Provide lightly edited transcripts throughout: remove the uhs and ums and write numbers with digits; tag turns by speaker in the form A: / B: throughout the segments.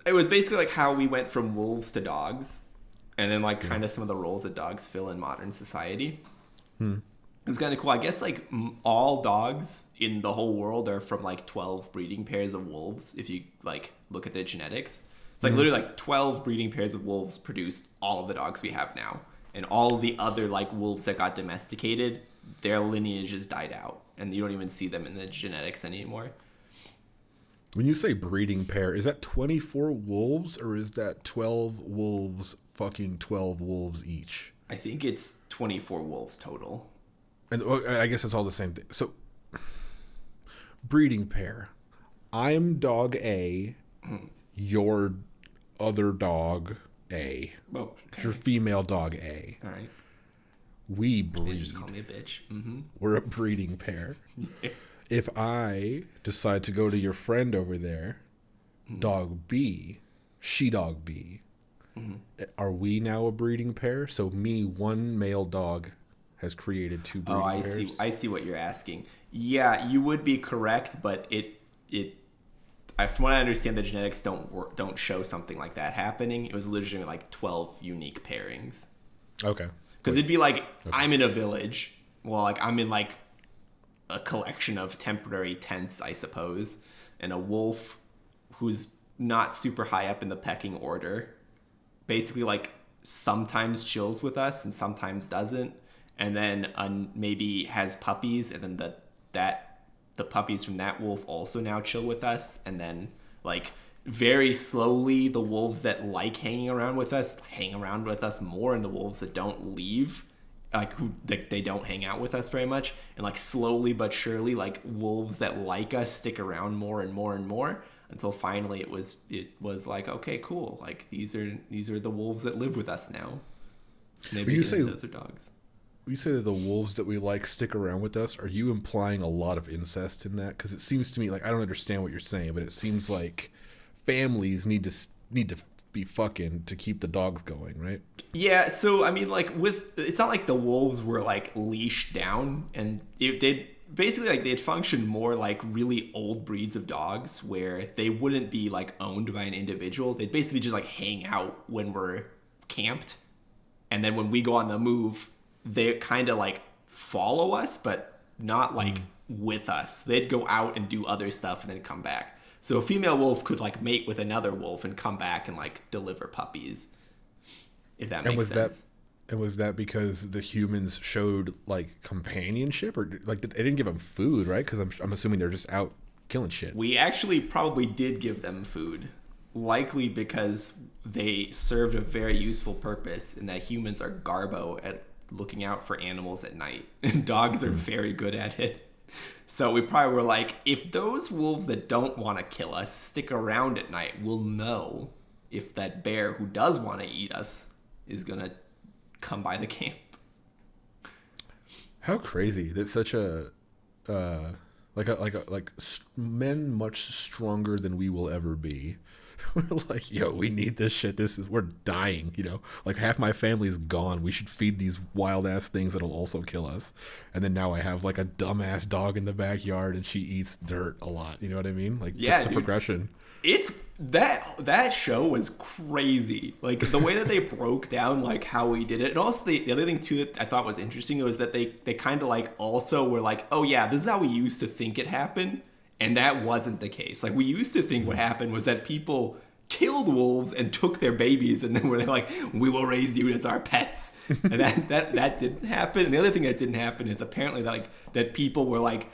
A: it was basically like how we went from wolves to dogs, and then like kind of some of the roles that dogs fill in modern society. It was kind of cool. I guess like all dogs in the whole world are from like 12 breeding pairs of wolves. If you like look at the genetics, it's like literally like 12 breeding pairs of wolves produced all of the dogs we have now, and all of the other like wolves that got domesticated, their lineages died out, and you don't even see them in the genetics anymore.
B: When you say breeding pair, is that 24 wolves or is that 12 wolves fucking 12 wolves each?
A: I think it's 24 wolves total.
B: And I guess it's all the same thing. So, breeding pair. I'm dog A. Your other dog A.
A: Oh, okay.
B: Your female dog A.
A: All right.
B: We breed.
A: You just call me a bitch. Mm-hmm.
B: We're a breeding pair. If I decide to go to your friend over there, dog B, she dog B, are we now a breeding pair? So me, one male dog, has created two breeding pairs.
A: I see what you're asking. Yeah, you would be correct, but from what I understand, the genetics don't show something like that happening. It was literally like 12 unique pairings.
B: Okay.
A: Because it'd be like, I'm in a village. Well, like I'm in like a collection of temporary tents, I suppose, and a wolf who's not super high up in the pecking order basically like sometimes chills with us and sometimes doesn't, and then maybe has puppies, and then the puppies from that wolf also now chill with us, and then like very slowly the wolves that like hanging around with us hang around with us more, and the wolves that don't leave, like who they don't hang out with us very much, and like slowly but surely like wolves that like us stick around more and more and more, until finally it was like, okay, cool, like these are the wolves that live with us now. Maybe those are dogs.
B: You say that the wolves that we like stick around with us. Are you implying a lot of incest in that? Because it seems to me like, I don't understand what you're saying, but it seems like families need to be fucking to keep the dogs going, right?
A: Yeah, so I mean, like it's not like the wolves were like leashed down, and they'd function more like really old breeds of dogs where they wouldn't be like owned by an individual. They'd basically just like hang out when we're camped, and then when we go on the move, they kind of like follow us, but not like with us. They'd go out and do other stuff and then come back. So a female wolf could like mate with another wolf and come back and like deliver puppies, if that makes sense.
B: And was that because the humans showed like companionship, or like they didn't give them food, right? Because I'm assuming they're just out killing shit.
A: We actually probably did give them food, likely because they served a very useful purpose in that humans are garbo at looking out for animals at night, and dogs are very good at it. So we probably were like, if those wolves that don't want to kill us stick around at night, we'll know if that bear who does want to eat us is gonna come by the camp.
B: How crazy that such a men much stronger than we will ever be. We're like, yo, we need this shit. We're dying, you know? Like, half my family's gone. We should feed these wild-ass things that'll also kill us. And then now I have, like, a dumbass dog in the backyard, and she eats dirt a lot. You know what I mean? Like,
A: yeah,
B: just the progression.
A: It's that show was crazy. Like, the way that they broke down, like, how we did it. And also, the other thing, too, that I thought was interesting was that they kind of, like, also were like, oh, yeah, this is how we used to think it happened. And that wasn't the case. Like, we used to think what happened was that people killed wolves and took their babies, and then were like, we will raise you as our pets. And that didn't happen. And the other thing that didn't happen is apparently that people were like,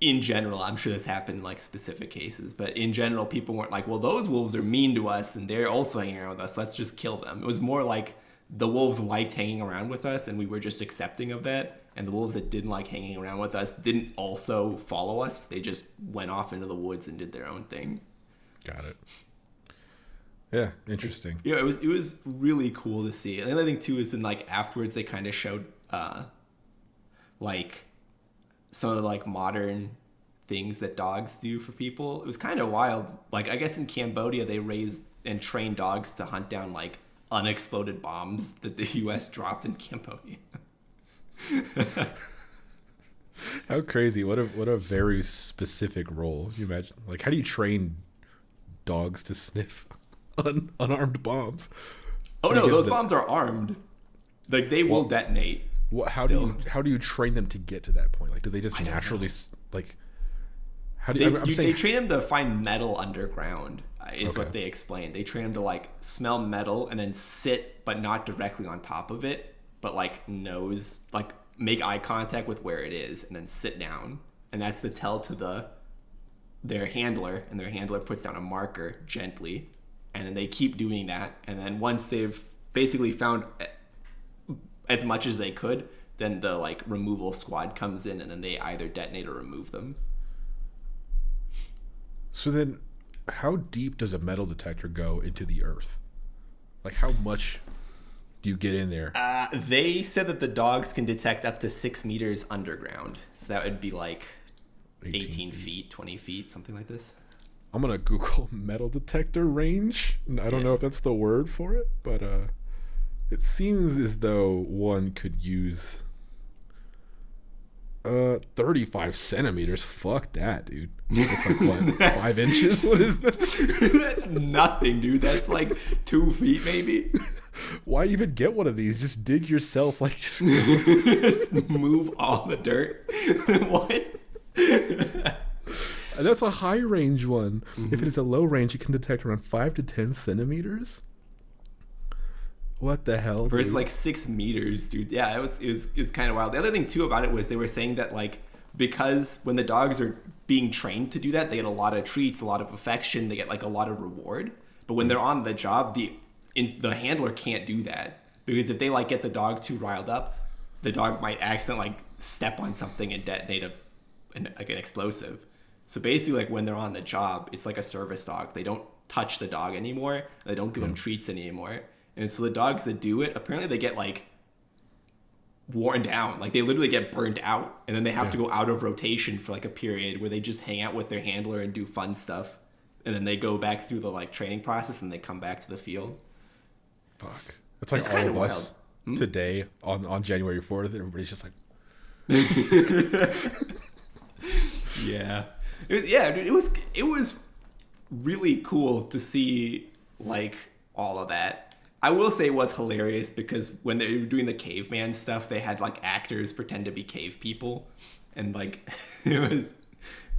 A: in general, I'm sure this happened in like specific cases, but in general, people weren't like, well, those wolves are mean to us and they're also hanging around with us, let's just kill them. It was more like the wolves liked hanging around with us and we were just accepting of that. And the wolves that didn't like hanging around with us didn't also follow us. They just went off into the woods and did their own thing.
B: Got it. Yeah, interesting.
A: Yeah, it was really cool to see. And the other thing too is then like afterwards they kind of showed like some of the like modern things that dogs do for people. It was kind of wild. Like, I guess in Cambodia they raised and trained dogs to hunt down like unexploded bombs that the US dropped in Cambodia.
B: How crazy. What a very specific role. You imagine, like, how do you train dogs to sniff unarmed bombs.
A: Oh no, those bombs are armed. Like they will detonate.
B: How do you train them to get to that point? Like, do they just naturally like? How do
A: they train them to find metal underground? Is what they explain. They train them to like smell metal and then sit, but not directly on top of it, but like make eye contact with where it is, and then sit down. And that's the tell to their handler, and their handler puts down a marker gently, and then they keep doing that. And then once they've basically found as much as they could, then the like removal squad comes in, and then they either detonate or remove them.
B: So then, how deep does a metal detector go into the earth? Like, how much do you get in there?
A: They said that the dogs can detect up to 6 meters underground. So that would be like 18 feet, 20 feet, something like this.
B: I'm going to Google metal detector range. I don't know if that's the word for it, but it seems as though one could use 35 centimeters. Fuck that, dude. That's like what? 5 inches? What is that?
A: That's nothing, dude. That's like 2 feet, maybe.
B: Why even get one of these? Just dig yourself. Like,
A: just move all the dirt. What?
B: That's a high range one. If it is a low range, you can detect around 5 to 10 centimeters. What the hell?
A: Versus like 6 meters, dude. Yeah, it was kind of wild. The other thing too about it was they were saying that like because when the dogs are being trained to do that, they get a lot of treats, a lot of affection, they get like a lot of reward. But when they're on the job, the handler can't do that, because if they like get the dog too riled up, the dog might accidentally like step on something and detonate an explosive. So basically, like when they're on the job, it's like a service dog. They don't touch the dog anymore. They don't give them treats anymore. And so the dogs that do it, apparently they get like worn down. Like they literally get burnt out, and then they have to go out of rotation for like a period where they just hang out with their handler and do fun stuff. And then they go back through the like training process, and they come back to the field.
B: Fuck. It's like all of us today on January 4th. Everybody's just like,
A: yeah. Dude, it was really cool to see like all of that. I will say it was hilarious because when they were doing the caveman stuff, they had like actors pretend to be cave people, and like it was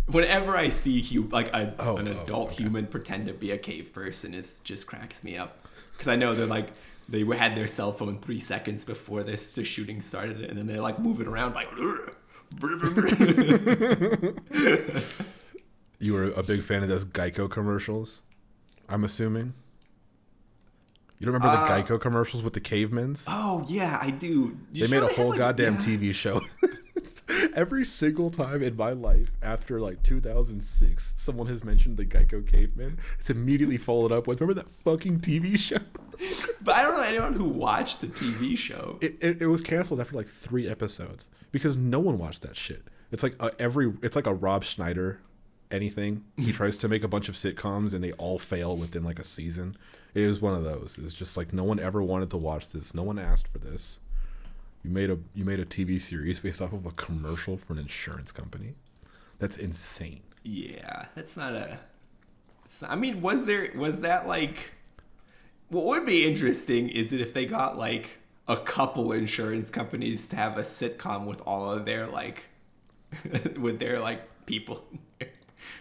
A: whenever I see an adult human pretend to be a cave person, it just cracks me up, because I know they had their cell phone 3 seconds before the shooting started, and then they're like moving around like.
B: You were a big fan of those Geico commercials, I'm assuming. You don't remember the Geico commercials with the cavemans?
A: Oh, yeah, I do.
B: They made a whole goddamn TV show. Every single time in my life after like 2006, someone has mentioned the Geico caveman, it's immediately followed up with, remember that fucking TV show?
A: But I don't know anyone who watched the TV show.
B: It was canceled after like 3 episodes because no one watched that shit. It's like it's like a Rob Schneider anything. He tries to make a bunch of sitcoms and they all fail within like a season. It is one of those. It's just like no one ever wanted to watch this. No one asked for this. You made a TV series based off of a commercial for an insurance company. That's insane.
A: Yeah, that's not a. I mean, was that like? What would be interesting is that if they got like a couple insurance companies to have a sitcom with all of their like, with their like people.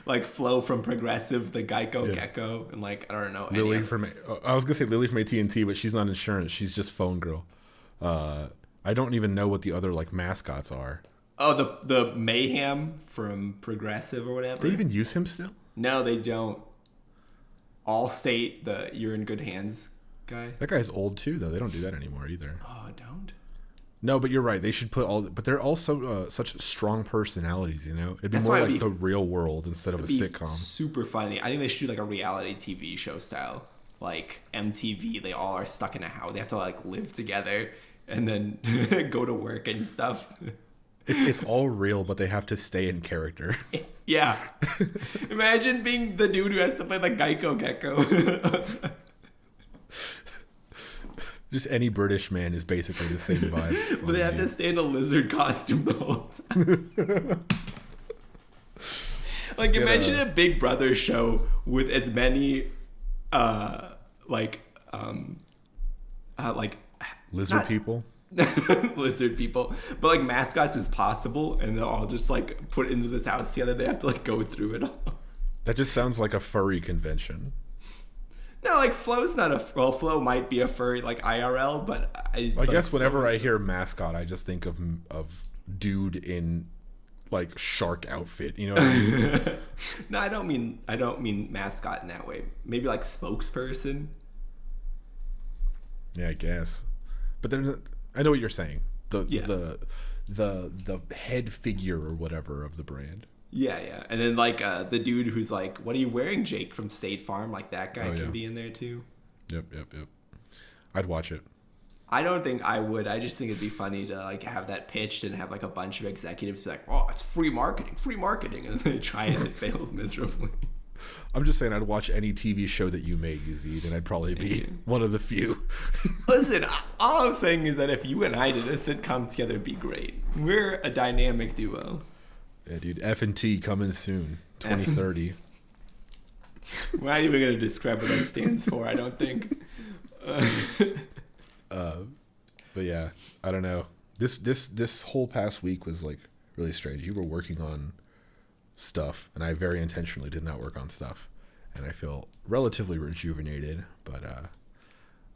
A: Like Flo from Progressive, the Geico Gecko, and like I don't know.
B: Lily I was gonna say Lily from AT&T, but she's not insurance. She's just phone girl. I don't even know what the other like mascots are.
A: Oh, the Mayhem from Progressive or whatever.
B: They even use him still?
A: No, they don't. Allstate, the You're in Good Hands guy.
B: That guy's old too, though. They don't do that anymore either.
A: Oh, don't.
B: No, but you're right. They should put but they're also such strong personalities, you know? It'd be more like the real world instead of a sitcom.
A: Super funny. I think they should do like a reality TV show style. Like MTV, they all are stuck in a house. They have to like live together and then go to work and stuff.
B: It's all real, but they have to stay in character.
A: Yeah. Imagine being the dude who has to play the Geico Gecko.
B: Just any British man is basically the same vibe.
A: But they have to stay in a lizard costume the whole time. Like, imagine a Big Brother show with as many like
B: Lizard
A: not-
B: people.
A: lizard people, but like mascots as possible, and they'll all just like put into this house together. They have to like go through it all.
B: That just sounds like a furry convention.
A: No, like Flo's not Flo might be a furry like IRL, but
B: I guess whenever I hear mascot, I just think of dude in like shark outfit. You know what I mean?
A: No, I don't mean mascot in that way. Maybe like spokesperson.
B: Yeah, I guess. But then I know what you're saying. The head figure or whatever of the brand.
A: Yeah. And then like the dude who's like, "What are you wearing, Jake?" from State Farm, like that guy can be in there too.
B: Yep. I'd watch it.
A: I don't think I would. I just think it'd be funny to like have that pitched and have like a bunch of executives be like, "Oh, it's free marketing," and they try it and it fails miserably.
B: I'm just saying I'd watch any TV show that you made, Yazeed, and I'd probably be one of the few.
A: Listen, all I'm saying is that if you and I did a sitcom together, it'd be great. We're a dynamic duo.
B: Yeah, dude. F&T coming soon, 2030.
A: We're not even gonna describe what that stands for. I don't think.
B: But yeah, I don't know. This whole past week was like really strange. You were working on stuff, and I very intentionally did not work on stuff, and I feel relatively rejuvenated. But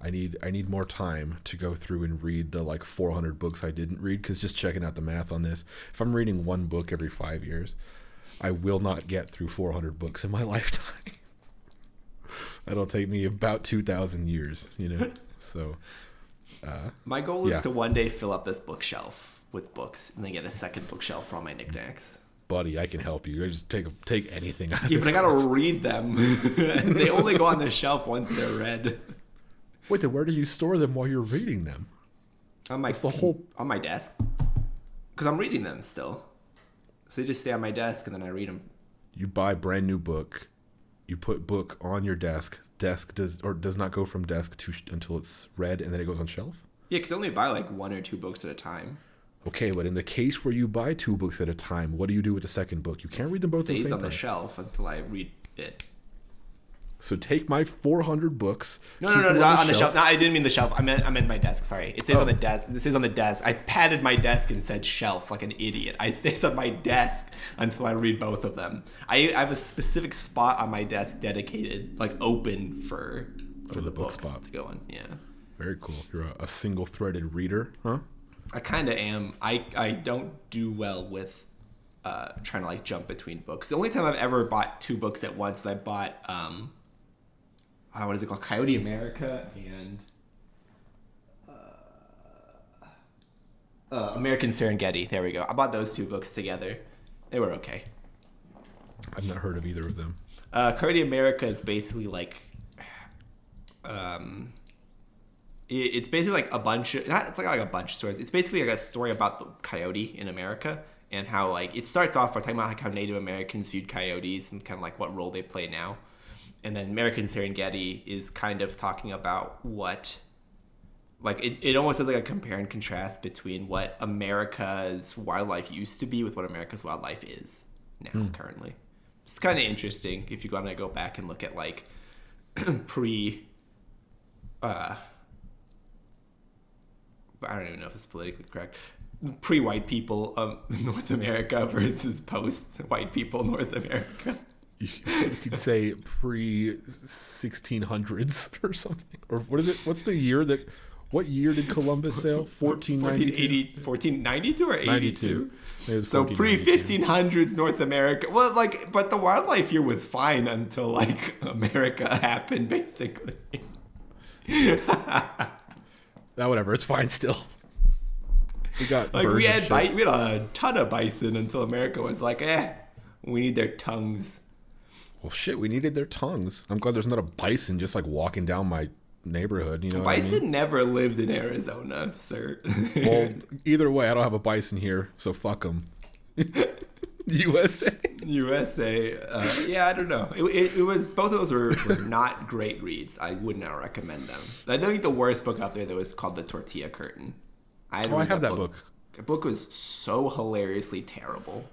B: I need more time to go through and read the like 400 books I didn't read, because just checking out the math on this, if I'm reading one book every 5 years, I will not get through 400 books in my lifetime. That'll take me about 2,000 years, you know. So
A: my goal is to one day fill up this bookshelf with books and then get a second bookshelf for all my knickknacks.
B: Buddy, I can help you. I just take anything out of
A: Yeah,
B: this
A: but I gotta
B: class.
A: read them. They only go on the shelf once they're read.
B: Wait, then where do you store them while you're reading them?
A: On my desk, because I'm reading them still. So they just stay on my desk and then I read them.
B: You buy brand new book. You put book on your desk. Desk does not go from desk to until it's read, and then it goes on shelf.
A: Yeah, because I only buy like 1 or 2 books at a time.
B: Okay, but in the case where you buy 2 books at a time, what do you do with the second book? You can't read them both at the same
A: Stays
B: time.
A: on the shelf until I read it.
B: So take my 400 books.
A: No, not on the shelf. No, I didn't mean the shelf. I meant my desk. Sorry, it says on the desk. It says on the desk. I patted my desk and said shelf like an idiot. I stays on my desk until I read both of them. I have a specific spot on my desk dedicated, like open for the
B: book
A: books
B: spot
A: to go on. Yeah.
B: Very cool. You're a single-threaded reader, huh?
A: I kind of am. I don't do well with trying to like jump between books. The only time I've ever bought 2 books at once, I bought what is it called? Coyote America and American Serengeti. There we go. I bought those 2 books together. They were okay.
B: I've not heard of either of them.
A: Coyote America is basically like it's basically like a bunch of it's like a bunch of stories. It's basically like a story about the coyote in America and how like it starts off by talking about like how Native Americans viewed coyotes and kind of like what role they play now. And then American Serengeti is kind of talking about what, like, it almost has like a compare and contrast between what America's wildlife used to be with what America's wildlife is now currently. It's kind of interesting if you want to go back and look at like I don't even know if it's politically correct. Pre-white people North America versus post-white people North America.
B: You could say pre-1600s or something. Or what is it? What's the year that... What year did Columbus sail? 1492?
A: 1492 or 82? So
B: 1492.
A: pre-1500s North America. Well, like, but the wildlife here was fine until, like, America happened, basically.
B: Whatever. It's fine still. We got
A: like, we
B: birds
A: had
B: and shit.
A: we had a ton of bison until America was like, we need their tongues.
B: Well, shit, we needed their tongues. I'm glad there's not a bison just, like, walking down my neighborhood, you know what I
A: Bison
B: mean?
A: never lived in Arizona, sir.
B: Well, either way, I don't have a bison here, so fuck them. USA.
A: Yeah, I don't know. It was both of those were not great reads. I would not recommend them. I think the worst book out there that was called The Tortilla Curtain. I
B: have that book.
A: The book was so hilariously terrible.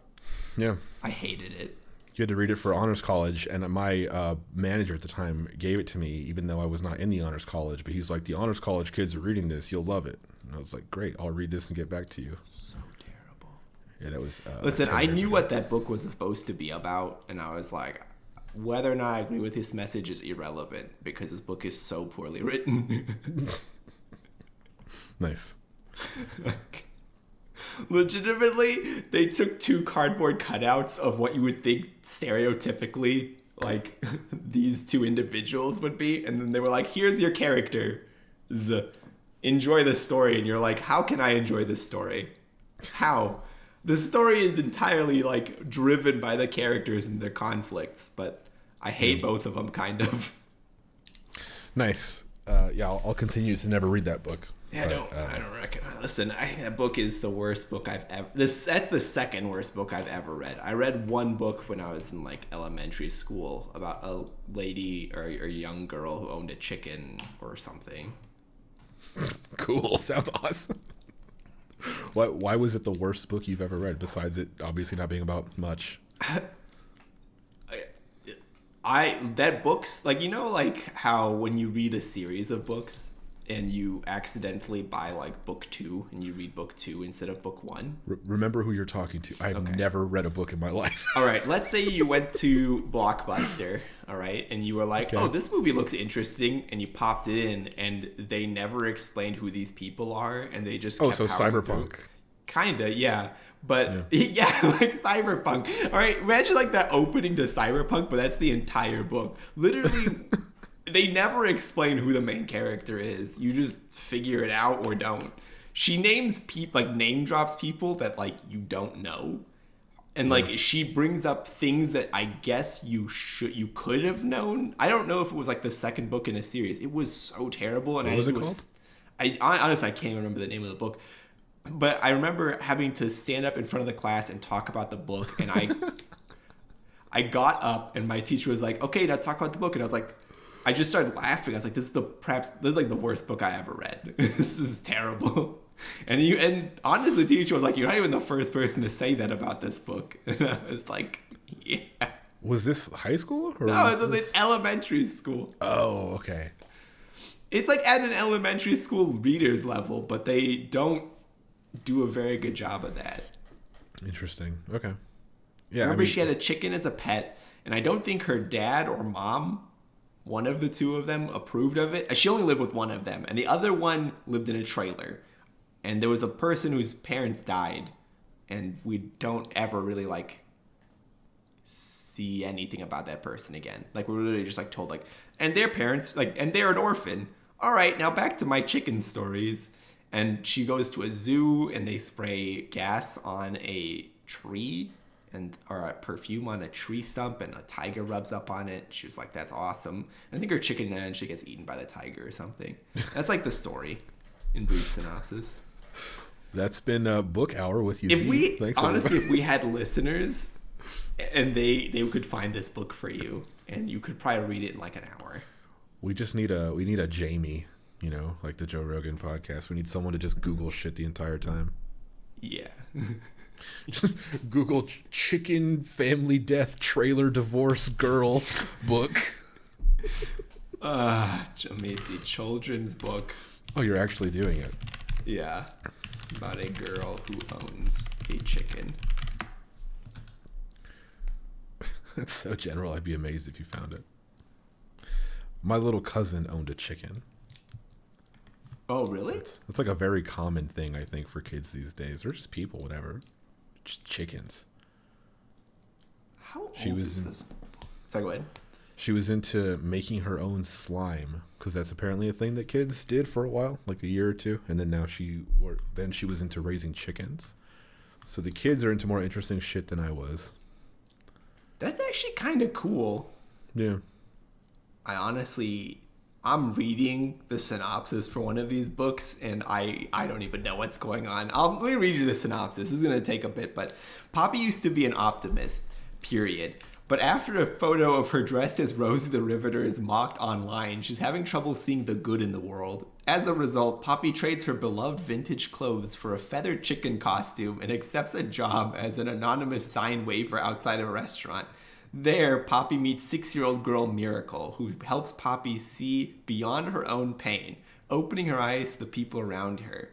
B: Yeah.
A: I hated it.
B: You had to read it for honors college, and my manager at the time gave it to me, even though I was not in the honors college. But he's like, the honors college kids are reading this. You'll love it. And I was like, great. I'll read this and get back to you.
A: So terrible.
B: Yeah, that was.
A: Listen, I knew what that book was supposed to be about, and I was like, whether or not I agree with his message is irrelevant because this book is so poorly written.
B: Nice.
A: Legitimately, they took 2 cardboard cutouts of what you would think stereotypically like these 2 individuals would be, and then they were like, here's your characters, enjoy this story. And you're like, how can I enjoy this story? How? The story is entirely like driven by the characters and their conflicts, but I hate both of them kind of. Nice.
B: Yeah, I'll continue to never read that book.
A: Yeah, I don't recommend. Listen, that book is the worst book I've ever. That's the second worst book I've ever read. I read one book when I was in like elementary school about a lady or a young girl who owned a chicken or something.
B: Cool. Sounds awesome. Why was it the worst book you've ever read? Besides it obviously not being about much.
A: That book's like, you know, like how when you read a series of books and you accidentally buy like book 2 and you read book 2 instead of book 1.
B: Remember who you're talking to. I've never read a book in my life.
A: All right. Let's say you went to Blockbuster. All right. And you were like, oh, this movie looks interesting. And you popped it in and they never explained who these people are. And they just kept
B: Cyberpunk.
A: Kinda, yeah. But yeah, like Cyberpunk. All right. Imagine like that opening to Cyberpunk, but that's the entire book. Literally. They never explain who the main character is. You just figure it out or don't. She names people, like name drops people that like you don't know. And like she brings up things that I guess you could have known. I don't know if it was like the second book in a series. It was so terrible. And
B: what was it called?
A: I honestly I can't remember the name of the book. But I remember having to stand up in front of the class and talk about the book. And I got up and my teacher was like, okay, now talk about the book. And I was like, I just started laughing. I was like, this is like the worst book I ever read. This is terrible. And honestly, the teacher was like, you're not even the first person to say that about this book. And I was like, yeah.
B: Was this high school? Or
A: no, it was in elementary school.
B: Oh, okay.
A: It's like at an elementary school reader's level, but they don't do a very good job of that.
B: Interesting. Okay. Yeah.
A: Remember, she had a chicken as a pet, and I don't think her dad or mom, one of the 2 of them, approved of it. She only lived with one of them, and the other one lived in a trailer. And there was a person whose parents died, and we don't ever really like see anything about that person again. Like we're literally just like told like, and their parents like, and they're an orphan. All right, now back to my chicken stories. And she goes to a zoo, and they spray gas on a tree. Or a perfume on a tree stump, and a tiger rubs up on it. She was like, that's awesome. I think her chicken eventually gets eaten by the tiger or something. That's like the story in brief synopsis.
B: That's been a book hour with you.
A: If we had listeners and they could find this book for you and you could probably read it in like an hour.
B: We need a Jamie, you know, like the Joe Rogan podcast. We need someone to just Google shit the entire time.
A: Yeah.
B: Just Google chicken family death trailer divorce girl book.
A: Macy children's book.
B: Oh, you're actually doing it.
A: Yeah. About a girl who owns a chicken.
B: That's so general. I'd be amazed if you found it. My little cousin owned a chicken.
A: Oh, really?
B: That's like a very common thing, I think, for kids these days, or just people, whatever. Just chickens.
A: How old is this? Sorry, go ahead.
B: She was into making her own slime because that's apparently a thing that kids did for a while, like a year or 2, and then then she was into raising chickens. So the kids are into more interesting shit than I was.
A: That's actually kind of cool.
B: Yeah.
A: I'm reading the synopsis for one of these books, and I don't even know what's going on. Let me read you the synopsis. This is going to take a bit, but Poppy used to be an optimist, period. But after a photo of her dressed as Rosie the Riveter is mocked online, she's having trouble seeing the good in the world. As a result, Poppy trades her beloved vintage clothes for a feathered chicken costume and accepts a job as an anonymous sign waver outside a restaurant. There, Poppy meets 6-year-old girl Miracle, who helps Poppy see beyond her own pain, opening her eyes to the people around her.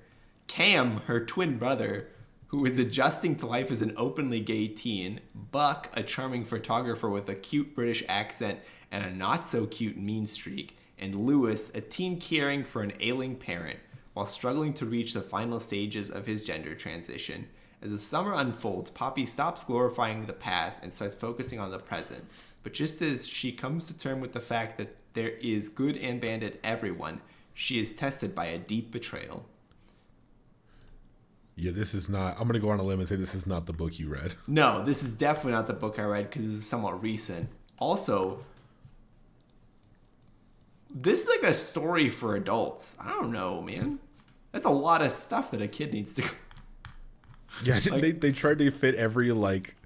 A: Cam, her twin brother, who is adjusting to life as an openly gay teen. Buck, a charming photographer with a cute British accent and a not-so-cute mean streak. And Lewis, a teen caring for an ailing parent, while struggling to reach the final stages of his gender transition. As the summer unfolds, Poppy stops glorifying the past and starts focusing on the present. But just as she comes to terms with the fact that there is good and bad in everyone, she is tested by a deep betrayal.
B: Yeah, this is not... I'm going to go on a limb and say this is not the book you read.
A: No, this is definitely not the book I read because this is somewhat recent. Also, this is like a story for adults. I don't know, man. That's a lot of stuff that a kid needs to...
B: Yeah, like, they tried to fit every, like,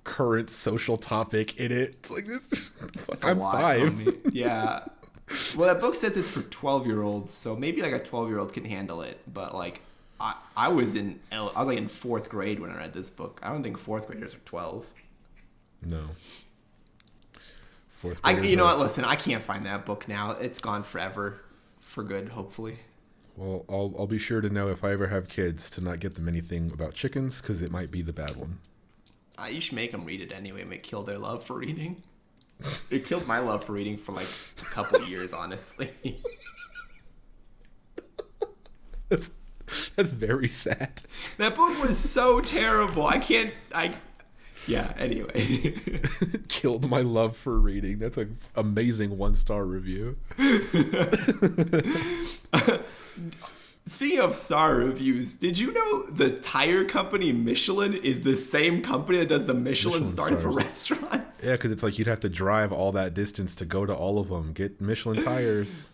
B: current social topic in it. It's like, this... I'm 5.
A: Yeah. Well, that book says it's for 12-year-olds, so maybe, like, a 12-year-old can handle it. But, like, I was in 4th grade when I read this book. I don't think 4th graders are 12.
B: No. 4th graders
A: you know what? Listen, I can't find that book now. It's gone forever. For good, hopefully.
B: Well, I'll be sure to know if I ever have kids to not get them anything about chickens, because it might be the bad one.
A: You should make them read it anyway. It killed their love for reading. It killed my love for reading for like a couple of years, honestly.
B: That's very sad.
A: That book was so terrible. Yeah, anyway.
B: Killed my love for reading. That's an amazing 1-star review.
A: Speaking of star reviews, did you know the tire company Michelin is the same company that does the Michelin stars for restaurants?
B: Yeah, because it's like you'd have to drive all that distance to go to all of them. Get Michelin tires.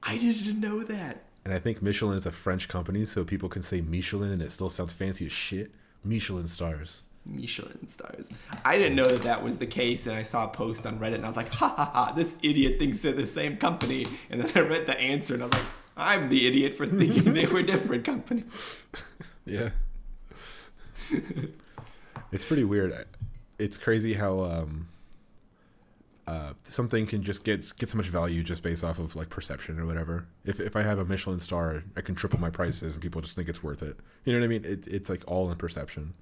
A: I didn't know that.
B: And I think Michelin is a French company, so people can say Michelin and it still sounds fancy as shit. Michelin stars.
A: Michelin stars. I didn't know that was the case, and I saw a post on Reddit, and I was like, ha ha ha, this idiot thinks they're the same company. And then I read the answer, and I was like, I'm the idiot for thinking they were different companies.
B: Yeah. It's pretty weird. It's crazy how something can just get so much value just based off of like perception or whatever. If I have a Michelin star, I can triple my prices and people just think it's worth it. You know what I mean? It's like all in perception.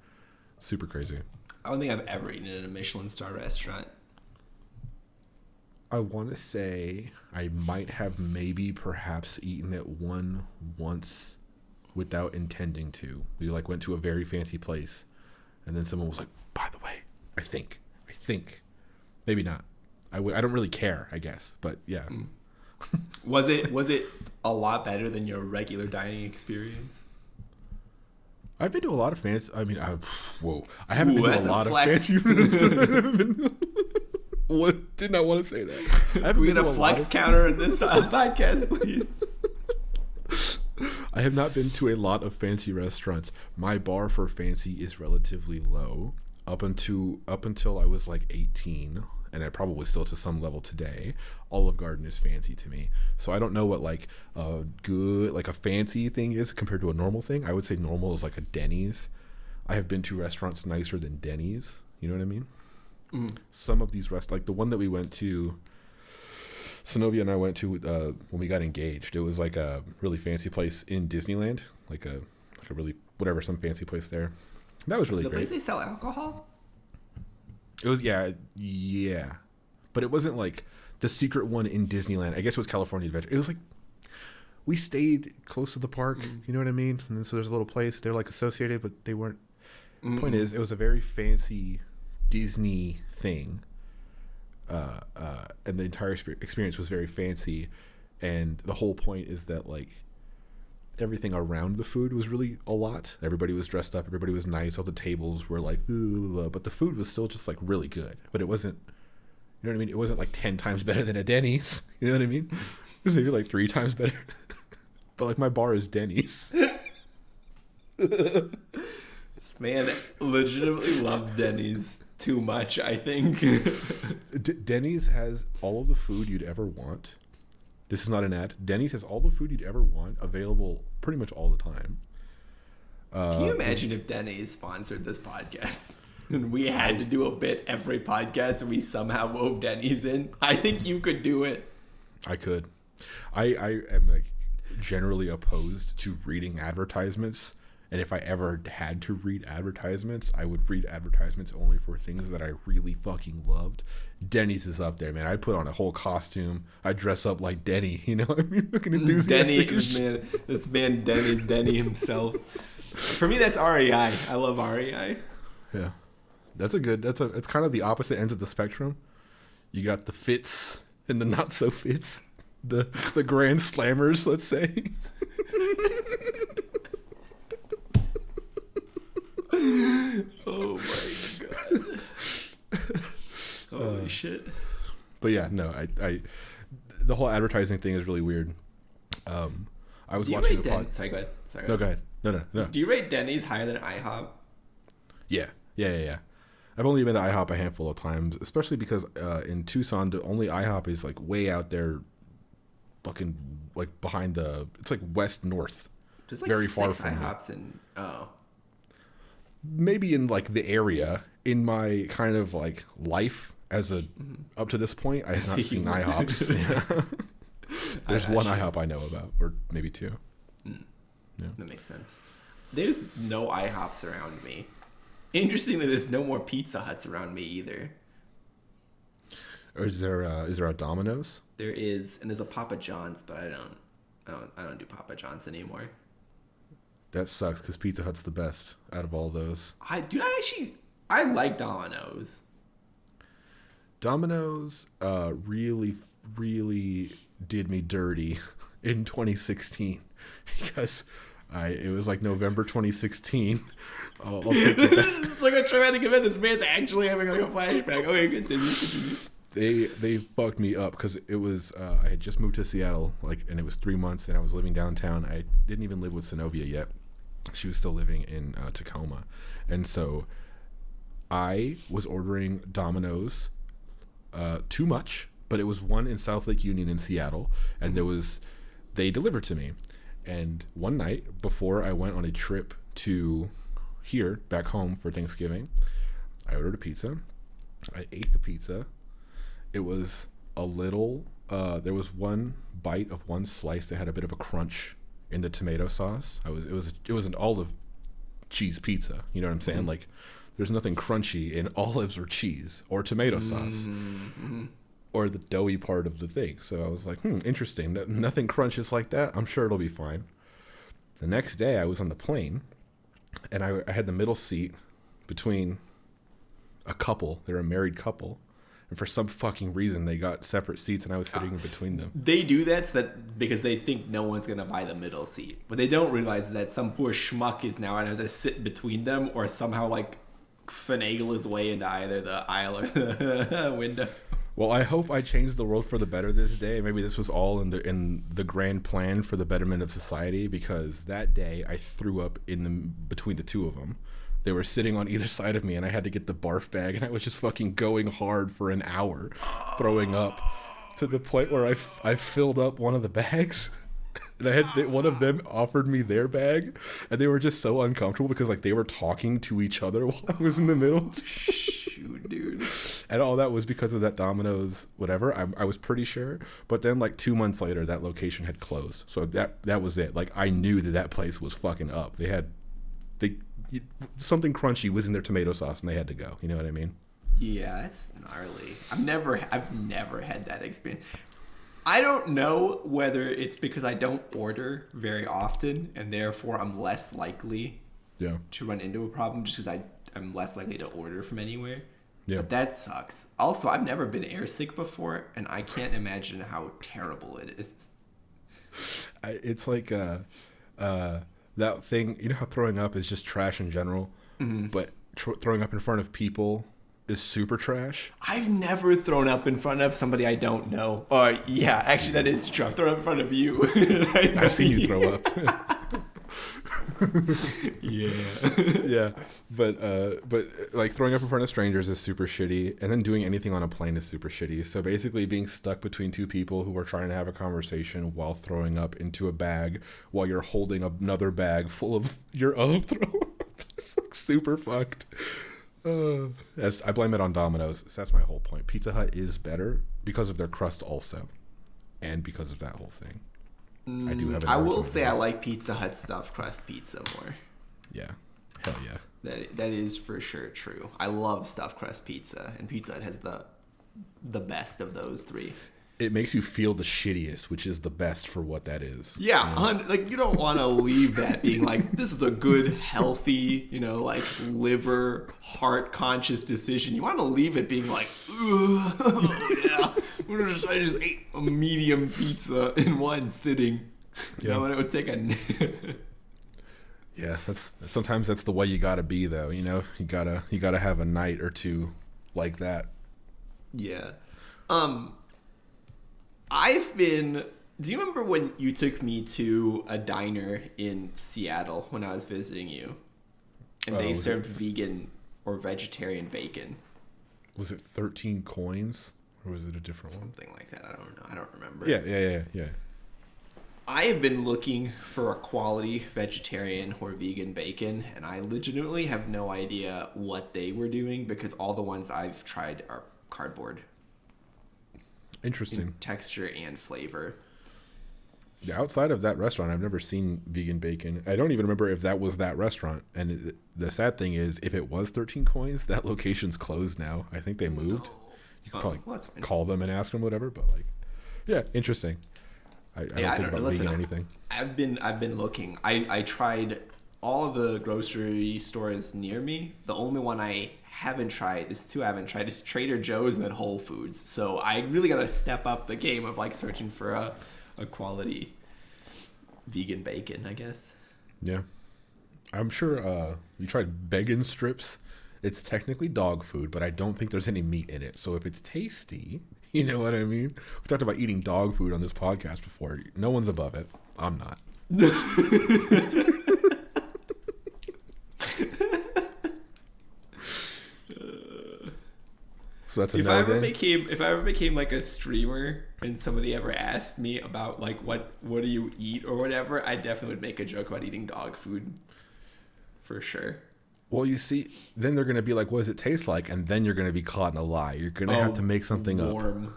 B: Super crazy.
A: I don't think I've ever eaten in a Michelin star restaurant.
B: I want to say I might have maybe perhaps eaten at one once without intending to. We like went to a very fancy place and then someone was like, by the way, I think maybe not. I don't really care, I guess, but yeah.
A: Was it a lot better than your regular dining experience?
B: I've been to a lot of fancy. I mean, I haven't been to a lot of fancy. What? Did not want to say that.
A: We get a flex counter in this podcast, please.
B: I have not been to a lot of fancy restaurants. My bar for fancy is relatively low. Up until I was like 18, and I probably still to some level today. Olive Garden is fancy to me, so I don't know what like a good like a fancy thing is compared to a normal thing. I would say normal is like a Denny's. I have been to restaurants nicer than Denny's. You know what I mean? Some of these restaurants, like the one that we went to, Synovia and I went to when we got engaged. It was like a really fancy place in Disneyland, like a really whatever, some fancy place there. That was really great. The
A: place they sell alcohol?
B: It was yeah, but it wasn't like the secret one in Disneyland. I guess it was California Adventure. It was like we stayed close to the park. You know what I mean? And then, so there's a little place. They're like associated, but they weren't. Point is, it was a very fancy Disney thing, and the entire experience was very fancy. And the whole point is that like everything around the food was really a lot. Everybody was dressed up. Everybody was nice. All the tables were like, but the food was still just like really good. But it wasn't, you know what I mean? It wasn't like 10 times better than a Denny's. You know what I mean? It was maybe like 3 times better. But like my bar is Denny's.
A: This man legitimately loves Denny's too much, I think.
B: Denny's has all of the food you'd ever want. This is not an ad. Denny's has all the food you'd ever want available pretty much all the time.
A: Can you imagine if Denny's sponsored this podcast? And we had to do a bit every podcast, and we somehow wove Denny's in. I think you could do it.
B: I could. I am like generally opposed to reading advertisements, and if I ever had to read advertisements, I would read advertisements only for things that I really fucking loved. Denny's is up there, man. I'd put on a whole costume. I'd dress up like Denny, you know what I mean? Looking enthusiastic.
A: Denny himself. For me, that's REI. I love REI.
B: Yeah. It's kind of the opposite ends of the spectrum. You got the fits and the not so fits. The grand slammers, let's say. Oh my god. Holy shit. But yeah, no, I the whole advertising thing is really weird. I was watching the pod.
A: Sorry, go ahead. Sorry.
B: No, go ahead. No.
A: Do you rate Denny's higher than IHOP?
B: Yeah. I've only been to IHOP a handful of times, especially because in Tucson, the only IHOP is like way out there, fucking like behind it's like west north.
A: There's like
B: very
A: 6
B: far from
A: IHOPs in
B: maybe in like the area. In my kind of like life as up to this point, I have not seen IHOPs. Yeah. There's one IHOP I know about, or maybe 2. Yeah.
A: That makes sense. There's no IHOPs around me. Interestingly, there's no more Pizza Huts around me either.
B: Or is there a Domino's?
A: There is, and there's a Papa John's, but I don't do Papa John's anymore.
B: That sucks because Pizza Hut's the best out of all those.
A: I like Domino's.
B: Domino's really, really did me dirty in 2016 because it was like November 2016. I'll take it back.
A: It's like a traumatic event. This man's actually having like a flashback. Okay, continue.
B: They fucked me up because it was I had just moved to Seattle, and it was 3 months, and I was living downtown. I didn't even live with Synovia yet. She was still living in Tacoma, and so I was ordering Domino's too much, but it was one in South Lake Union in Seattle, and they delivered to me. And one night before I went on a trip to here back home for Thanksgiving, I ordered a pizza. I ate the pizza. It was a little there was one bite of one slice that had a bit of a crunch in the tomato sauce. It was an olive cheese pizza, you know what I'm saying? Mm-hmm. Like there's nothing crunchy in olives or cheese or tomato sauce or the doughy part of the thing. So I was like, interesting. Nothing crunches like that. I'm sure it'll be fine. The next day I was on the plane, and I had the middle seat between a couple. They're a married couple. And for some fucking reason, they got separate seats, and I was sitting in between them.
A: They do that because they think no one's going to buy the middle seat. What they don't realize is that some poor schmuck is now going to have to sit between them or somehow, finagle his way into either the aisle or the window.
B: Well, I hope I changed the world for the better this day. Maybe this was all in the grand plan for the betterment of society, because that day I threw up between the two of them. They were sitting on either side of me, and I had to get the barf bag, and I was just fucking going hard for an hour, throwing up, to the point where I filled up one of the bags, and one of them offered me their bag, and they were just so uncomfortable because they were talking to each other while I was in the middle.
A: Shoot, dude.
B: And all that was because of that Domino's whatever. I was pretty sure, but then 2 months later, that location had closed. So that was it. I knew that place was fucking up. Something crunchy was in their tomato sauce, and they had to go. You know what I mean?
A: Yeah, that's gnarly. I've never had that experience. I don't know whether it's because I don't order very often, and therefore I'm less likely to run into a problem just because I'm less likely to order from anywhere. Yeah. But that sucks. Also, I've never been airsick before, and I can't imagine how terrible it is.
B: It's like that thing, you know how throwing up is just trash in general, but throwing up in front of people is super trash?
A: I've never thrown up in front of somebody I don't know. Yeah, actually that is true. I've thrown up in front of you.
B: I've seen you throw up. Yeah. But throwing up in front of strangers is super shitty, and then doing anything on a plane is super shitty. So basically being stuck between two people who are trying to have a conversation while throwing up into a bag while you're holding another bag full of your own throw up. Super fucked. I blame it on Domino's. So that's my whole point. Pizza Hut is better because of their crust also, and because of that whole thing. I do have.
A: I will say I like Pizza Hut stuffed crust pizza more.
B: Yeah, hell yeah.
A: That is for sure true. I love stuffed crust pizza, and Pizza Hut has the best of those three.
B: It makes you feel the shittiest, which is the best for what that is.
A: Yeah, like you don't want to leave that being like, this is a good, healthy, like liver, heart conscious decision. You want to leave it being like, yeah, I just ate a medium pizza in one sitting.
B: Yeah.
A: And it would take a.
B: Yeah, sometimes that's the way you gotta be though. You gotta have a night or two like that.
A: Yeah. Do you remember when you took me to a diner in Seattle when I was visiting you? And they served vegan or vegetarian bacon.
B: Was it 13 coins? Or was it a different
A: Something like that. I don't know. I don't remember.
B: Yeah.
A: I have been looking for a quality vegetarian or vegan bacon, and I legitimately have no idea what they were doing because all the ones I've tried are cardboard.
B: Interesting.
A: In texture and flavor.
B: Yeah, outside of that restaurant, I've never seen vegan bacon. I don't even remember if that was that restaurant. And the sad thing is, if it was 13 coins, that location's closed now. I think they moved. You could probably call them and ask them whatever. But yeah, interesting. I don't think about vegan anything.
A: I've been looking. I tried all of the grocery stores near me. The only one I haven't tried, there's two I haven't tried, is Trader Joe's and then Whole Foods. So I really got to step up the game of searching for a quality vegan bacon, I guess.
B: Yeah. I'm sure you tried bacon strips. It's technically dog food, but I don't think there's any meat in it. So if it's tasty, you know what I mean? We talked about eating dog food on this podcast before. No one's above it. I'm not. So that's
A: if I ever became like a streamer and somebody ever asked me about what do you eat or whatever, I definitely would make a joke about eating dog food. For sure.
B: Well, you see, then they're going to be like, what does it taste like? And then you're going to be caught in a lie. You're going to have to make something
A: warm.
B: up.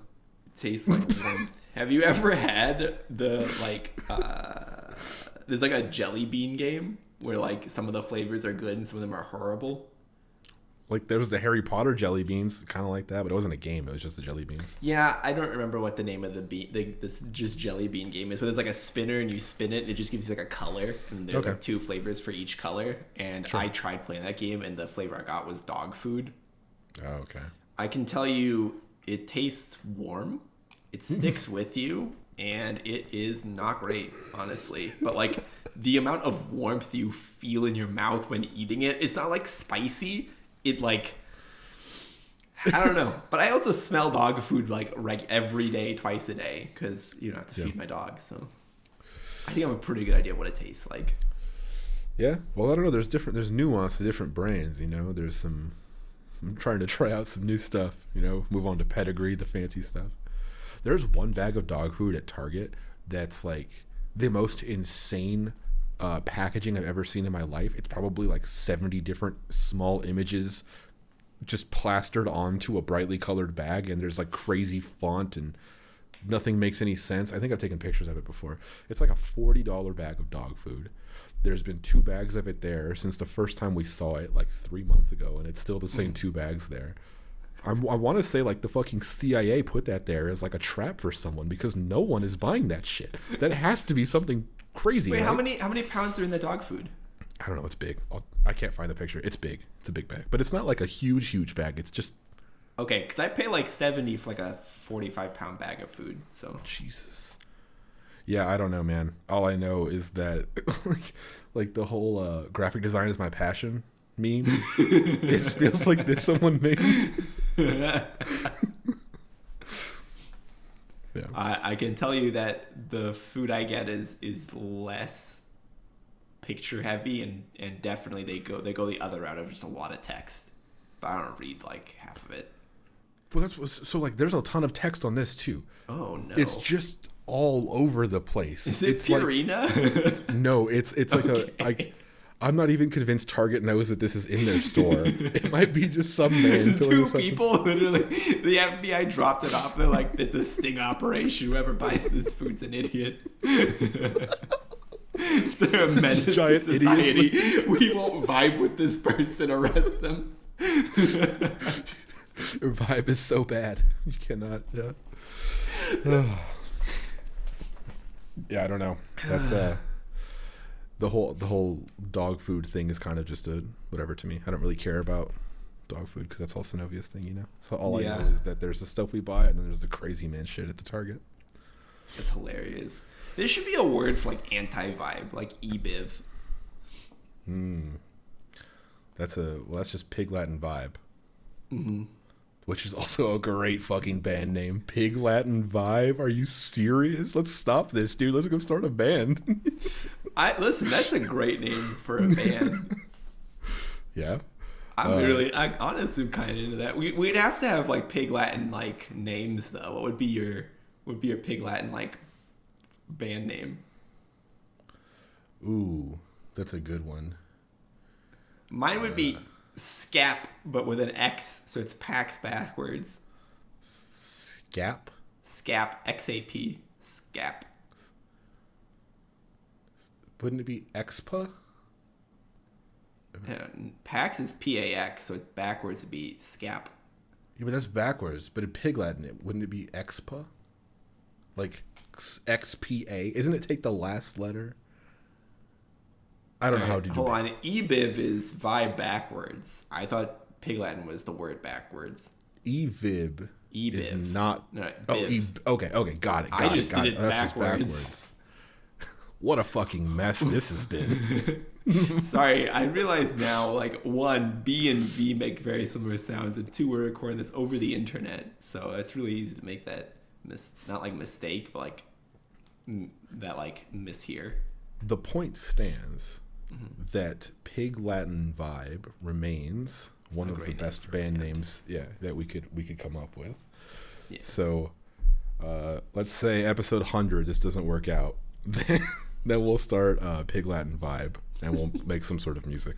A: It tastes like warmth. Have you ever had the, there's a jelly bean game where, some of the flavors are good and some of them are horrible?
B: There was the Harry Potter jelly beans, kind of like that, but it wasn't a game. It was just the jelly beans.
A: Yeah, I don't remember what the name of this just jelly bean game is, but there's a spinner and you spin it and it just gives you a color and there's two flavors for each color. And sure. I tried playing that game and the flavor I got was dog food.
B: Oh, okay.
A: I can tell you it tastes warm, it sticks with you, and it is not great, honestly. But the amount of warmth you feel in your mouth when eating it, it's not spicy. It I don't know, but I also smell dog food every day, twice a day, because you don't have to feed my dog. So I think I have a pretty good idea what it tastes like.
B: Yeah, well, I don't know. There's nuance to different brands. There's I'm trying to try out some new stuff. Move on to Pedigree, the fancy stuff. There's one bag of dog food at Target that's the most insane packaging I've ever seen in my life. It's probably 70 different small images just plastered onto a brightly colored bag, and there's crazy font and nothing makes any sense. I think I've taken pictures of it before. It's a $40 bag of dog food. There's been 2 bags of it there since the first time we saw it 3 months ago, and it's still the same 2 bags there. I want to say the fucking CIA put that there as a trap for someone, because no one is buying that shit. That has to be something crazy.
A: Wait,
B: right?
A: how many pounds are in the dog food?
B: I don't know. It's big. I can't find the picture. It's big. It's a big bag, but it's not a huge bag. It's just
A: okay. Because I pay $70 for a 45-pound bag of food. So
B: Jesus. Yeah, I don't know, man. All I know is that the whole graphic design is my passion meme. It feels like this someone made. Yeah.
A: I can tell you that the food I get is less picture heavy and definitely they go the other route of just a lot of text, but I don't read half of it.
B: Well, there's a ton of text on this too.
A: Oh no,
B: it's just all over the place.
A: Is it Purina?
B: No, it's okay. I'm not even convinced Target knows that this is in their store. It might be just some man.
A: Two people literally, the FBI dropped it off. They're like, it's a sting operation. Whoever buys this food's an idiot. They're a menace to society. We won't vibe with this person. Arrest them.
B: Your vibe is so bad. You cannot. Yeah. Yeah, I don't know. That's the whole dog food thing is kind of just a whatever to me. I don't really care about dog food because that's all Synovia's thing, you know. So all I know is that there's the stuff we buy and then there's the crazy man shit at the Target.
A: That's hilarious. There should be a word for like anti-vibe, like ebiv.
B: That's just Pig Latin Vibe.
A: Mm-hmm.
B: Which is also a great fucking band name. Pig Latin Vibe? Are you serious? Let's stop this, dude. Let's go start a band.
A: Listen, that's a great name for a band.
B: Yeah.
A: I honestly am kind of into that. We'd have to have like Pig Latin like names though. What would be your Pig Latin like band name?
B: Ooh, that's a good one.
A: Mine would be Scap, but with an X, so it's Pax backwards.
B: Scap?
A: Scap, X-A-P. Scap.
B: Wouldn't it be Expa?
A: Pax is P-A-X, so it's backwards would be Scap.
B: Yeah, but that's backwards. But in Pig Latin, wouldn't it be Expa? Like X-P-A? Isn't it take the last letter? I don't know how to do
A: Hold on. Ebiv is vibe backwards. I thought Pig Latin was the word backwards.
B: Evib is not.
A: No,
B: okay, got it.
A: I just did it backwards.
B: What a fucking mess this has been.
A: Sorry, I realize now, like, one, B and V make very similar sounds, and two, we're recording this over the internet, so it's really easy to make that, not like mistake, but like, that like mishear.
B: The point stands that Pig Latin Vibe remains one of the best band names, that we could come up with. Yeah. So, let's say episode 100, this doesn't work out. Then we'll start Pig Latin Vibe, and we'll make some sort of music.